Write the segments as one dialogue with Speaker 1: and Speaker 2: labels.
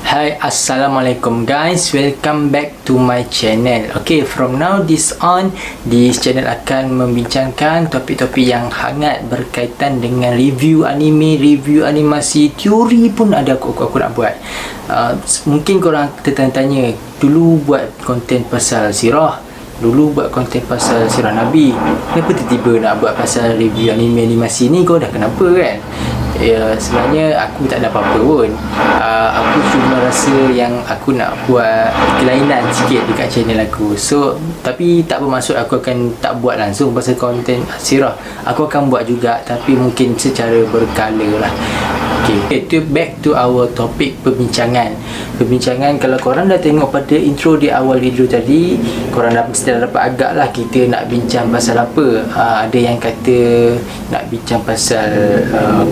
Speaker 1: Hai, Assalamualaikum guys, welcome back to my channel. Okay, from now this on, this channel akan membincangkan topik-topik yang hangat berkaitan dengan review anime, review animasi, teori pun ada aku nak buat. Mungkin korang tertanya-tanya, dulu buat konten pasal sirah, dulu buat konten pasal sirah Nabi, kenapa tiba-tiba nak buat pasal review anime animasi ni? Kau dah kenapa kan? Ya, sebenarnya aku tak ada apa-apa pun. Aku cuma rasa yang aku nak buat kelainan sikit dekat channel aku. So, tapi tak bermaksud aku akan tak buat langsung pasal konten sirah. Aku akan buat juga, tapi mungkin secara berkala lah. Okay, back to our topik perbincangan. Kalau korang dah tengok pada intro di awal video tadi, korang dah mesti dah dapat agak lah kita nak bincang pasal apa. Ada yang kata nak bincang pasal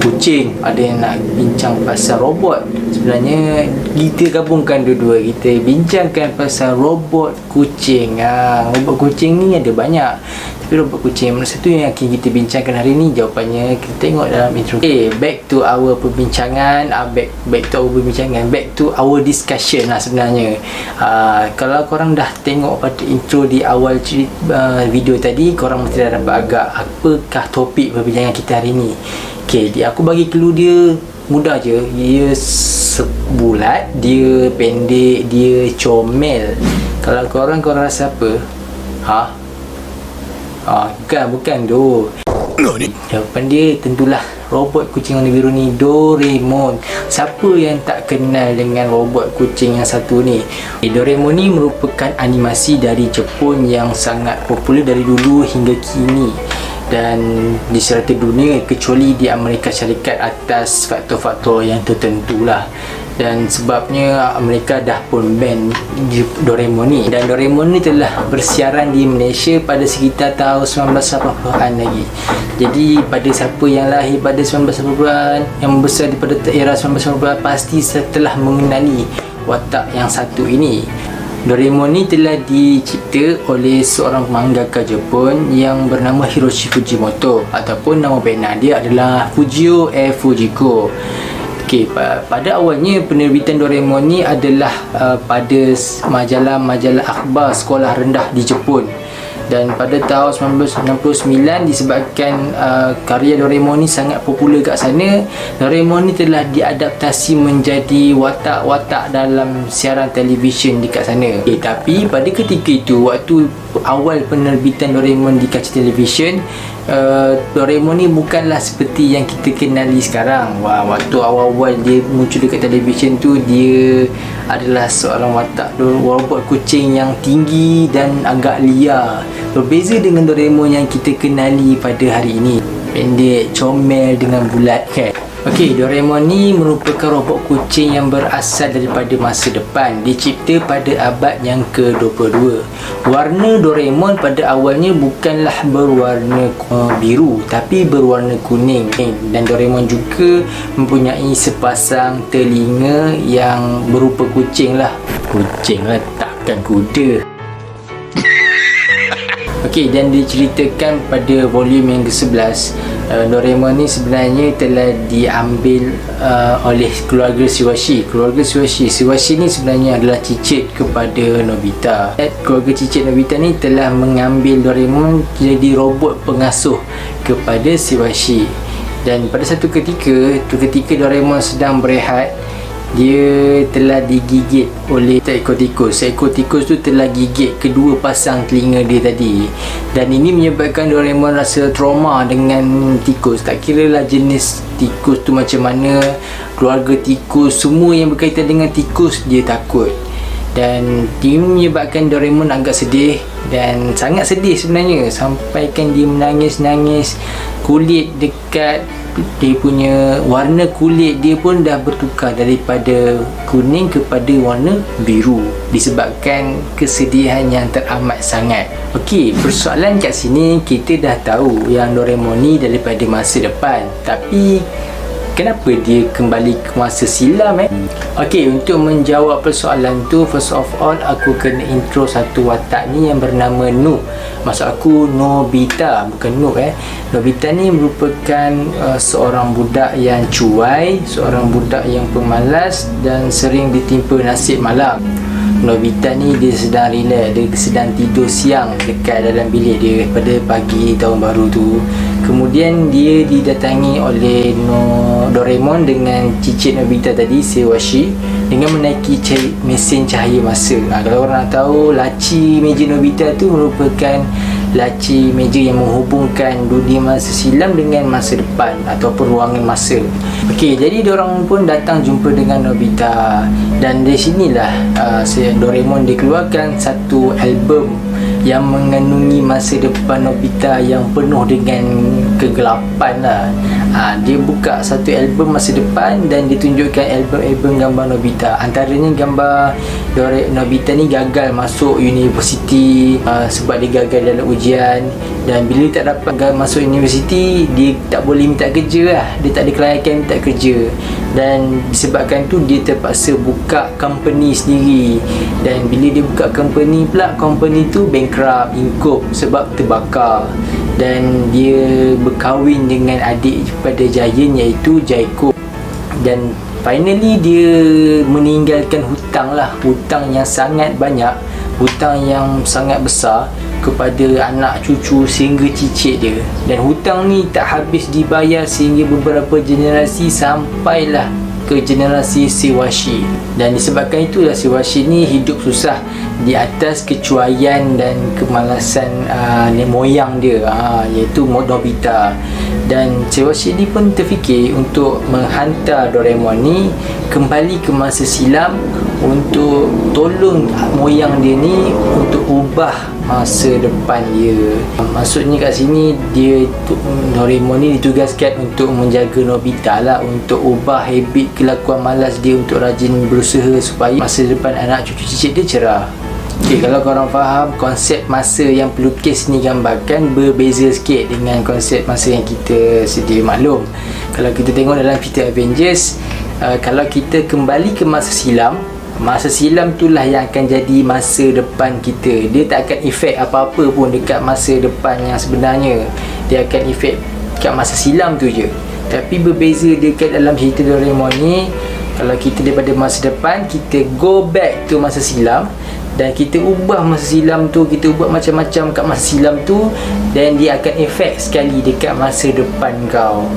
Speaker 1: kucing, ada yang nak bincang pasal robot. Sebenarnya kita gabungkan dua-dua, kita bincangkan pasal robot kucing. Robot kucing ni ada banyak, tapi robot kucing mana satu yang akan kita bincangkan hari ni? Jawapannya kita tengok dalam intro. Okay, back to our perbincangan, back to our discussion lah sebenarnya. Kalau korang dah tengok pada intro di awal video tadi, korang mesti dah dapat agak apakah topik perbincangan kita hari ni. Okay, aku bagi clue dia mudah je. Dia sebulat, dia pendek, dia comel. Kalau korang rasa apa? Bukan tu. Jawapan dia tentulah robot kucing warna biru ni, Doraemon. Siapa yang tak kenal dengan robot kucing yang satu ni? Doraemon ni merupakan animasi dari Jepun yang sangat popular dari dulu hingga kini dan di serata dunia, kecuali di Amerika Syarikat atas faktor-faktor yang tertentu lah. Dan sebabnya mereka dah pun ban Doraemon ni, dan Doraemon ni telah bersiaran di Malaysia pada sekitar tahun 1980-an lagi. Jadi pada siapa yang lahir pada 1980-an, yang membesar pada era 1980-an, pasti telah mengenali watak yang satu ini. Doraemon ni telah dicipta oleh seorang mangaka Jepun yang bernama Hiroshi Fujimoto, ataupun nama pena dia adalah Fujio Fujiko. Okay, pada awalnya penerbitan Doraemon ni adalah pada majalah akhbar sekolah rendah di Jepun. Dan pada tahun 1969, disebabkan karya Doraemon ni sangat popular kat sana, Doraemon ni telah diadaptasi menjadi watak-watak dalam siaran televisyen di kat sana. Tapi pada ketika itu, waktu awal penerbitan Doraemon di kaca televisyen, Doraemon ni bukanlah seperti yang kita kenali sekarang. Waktu awal-awal dia muncul dekat televisyen tu, dia adalah seorang watak robot kucing yang tinggi dan agak liar. Berbeza dengan Doraemon yang kita kenali pada hari ini, pendek, comel dengan bulat kan. Okey, Doraemon ni merupakan robot kucing yang berasal daripada masa depan, dicipta pada abad yang ke-22. Warna Doraemon pada awalnya bukanlah berwarna biru, tapi berwarna kuning. Dan Doraemon juga mempunyai sepasang telinga yang berupa kucing lah. Kucing lah, takkan kuda. Okey, dan diceritakan pada volume yang ke-11, Doraemon ni sebenarnya telah diambil oleh keluarga Shiwashi. Shiwashi ni sebenarnya adalah cicit kepada Nobita. Keluarga cicit Nobita ni telah mengambil Doraemon jadi robot pengasuh kepada Shiwashi. Dan pada satu ketika Doraemon sedang berehat, dia telah digigit oleh seekor tikus. Seekor tikus tu telah gigit kedua pasang telinga dia tadi, dan ini menyebabkan Doraemon rasa trauma dengan tikus. Tak kira lah jenis tikus tu macam mana, keluarga tikus, semua yang berkaitan dengan tikus dia takut. Dan ini menyebabkan Doraemon agak sedih, dan sangat sedih sebenarnya, sampaikan dia menangis-nangis. Kulit dekat dia punya warna kulit dia pun dah bertukar daripada kuning kepada warna biru disebabkan kesedihan yang teramat sangat. Okey, persoalan kat sini, kita dah tahu yang Doraemon ni daripada masa depan, tapi kenapa dia kembali ke masa silam Okey, untuk menjawab persoalan tu, first of all aku kena intro satu watak ni yang bernama Noob. Maksud aku Nobita, bukan Noob Nobita ni merupakan seorang budak yang cuai, seorang budak yang pemalas dan sering ditimpa nasib malam. Nobita ni dia sedang relax, dia sedang tidur siang dekat dalam bilik dia pada pagi tahun baru tu. Kemudian dia didatangi oleh Doraemon dengan cicit Nobita tadi, Seiwashi, dengan menaiki mesin cahaya masa. Kalau orang nak tahu, laci meja Nobita tu merupakan laci meja yang menghubungkan dunia masa silam dengan masa depan ataupun ruangan masa. Okey, jadi diorang pun datang jumpa dengan Nobita, dan dari sinilah Doraemon dikeluarkan satu album yang mengandungi masa depan Nobita yang penuh dengan kegelapan lah. Dia buka satu album masa depan dan ditunjukkan album-album gambar Nobita. Antaranya gambar Nobita ni gagal masuk universiti sebab dia gagal dalam ujian, dan bila tak dapat masuk universiti, dia tak boleh minta kerja lah. Dia tak ada kelayakan minta kerja, dan disebabkan tu dia terpaksa buka company sendiri. Dan bila dia buka company pula, company tu bankrupt, ingkup sebab terbakar. Dan dia berkahwin dengan adik pada Giant iaitu Jaiko. Dan finally dia meninggalkan hutang lah, hutang yang sangat banyak, hutang yang sangat besar kepada anak cucu sehingga cicit dia. Dan hutang ni tak habis dibayar sehingga beberapa generasi sampailah ke generasi Seiwashi. Dan disebabkan itulah Seiwashi ni hidup susah di atas kecuaian dan kemalasan moyang dia, iaitu Nobita. Dan Seiwashi ni pun terfikir untuk menghantar Doraemon ni kembali ke masa silam untuk tolong moyang dia ni untuk ubah masa depan dia. Maksudnya kat sini Doraemon ni ditugaskan untuk menjaga Nobita lah, untuk ubah habit kelakuan malas dia untuk rajin berusaha supaya masa depan anak cucu cicit dia cerah. Okay, kalau korang faham konsep masa yang pelukis ni gambarkan berbeza sikit dengan konsep masa yang kita sedia maklum. Kalau kita tengok dalam cerita Avengers, kalau kita kembali ke masa silam itulah yang akan jadi masa depan kita. Dia tak akan efek apa-apa pun dekat masa depan yang sebenarnya. Dia akan efek kat masa silam tu je. Tapi berbeza dekat dalam cerita Doraemon ni, kalau kita daripada masa depan, kita go back to masa silam dan kita ubah masa silam tu, kita ubah macam-macam kat masa silam tu, dan dia akan efek sekali dekat masa depan kau.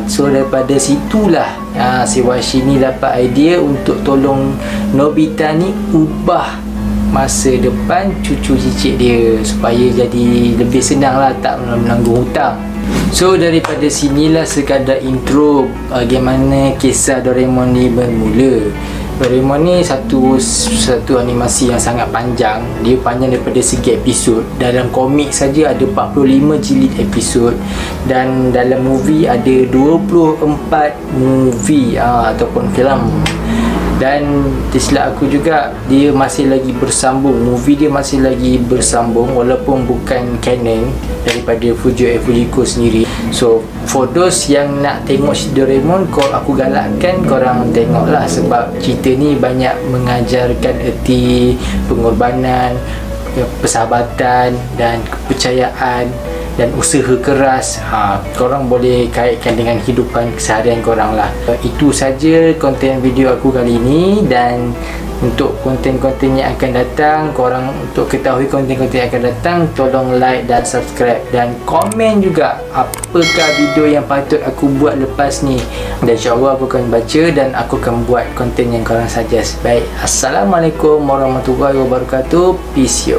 Speaker 1: So daripada situlah Seiwashi ni dapat idea untuk tolong Nobita ni ubah masa depan cucu cicit dia supaya jadi lebih senang lah, tak menanggung hutang. So daripada sinilah sekadar intro bagaimana kisah Doraemon ni bermula. Doraemon ni satu animasi yang sangat panjang. Dia panjang daripada segi episod. Dalam komik saja ada 45 jilid episod, dan dalam movie ada 24 movie ataupun filem. Dan silap aku juga, dia masih lagi bersambung, movie dia masih lagi bersambung walaupun bukan canon daripada Fujiko sendiri. So for those yang nak tengok Doraemon, aku galakkan korang tengoklah, sebab cerita ni banyak mengajarkan erti pengorbanan, persahabatan dan kepercayaan dan usaha keras. Korang boleh kaitkan dengan kehidupan keseharian korang lah. Itu saja konten video aku kali ini, dan untuk konten-konten yang akan datang, korang untuk ketahui konten-konten yang akan datang, tolong like dan subscribe dan komen juga apakah video yang patut aku buat lepas ni, dan insyaAllah aku akan baca dan aku akan buat konten yang korang suggest. Baik, Assalamualaikum warahmatullahi wabarakatuh. Peace yo.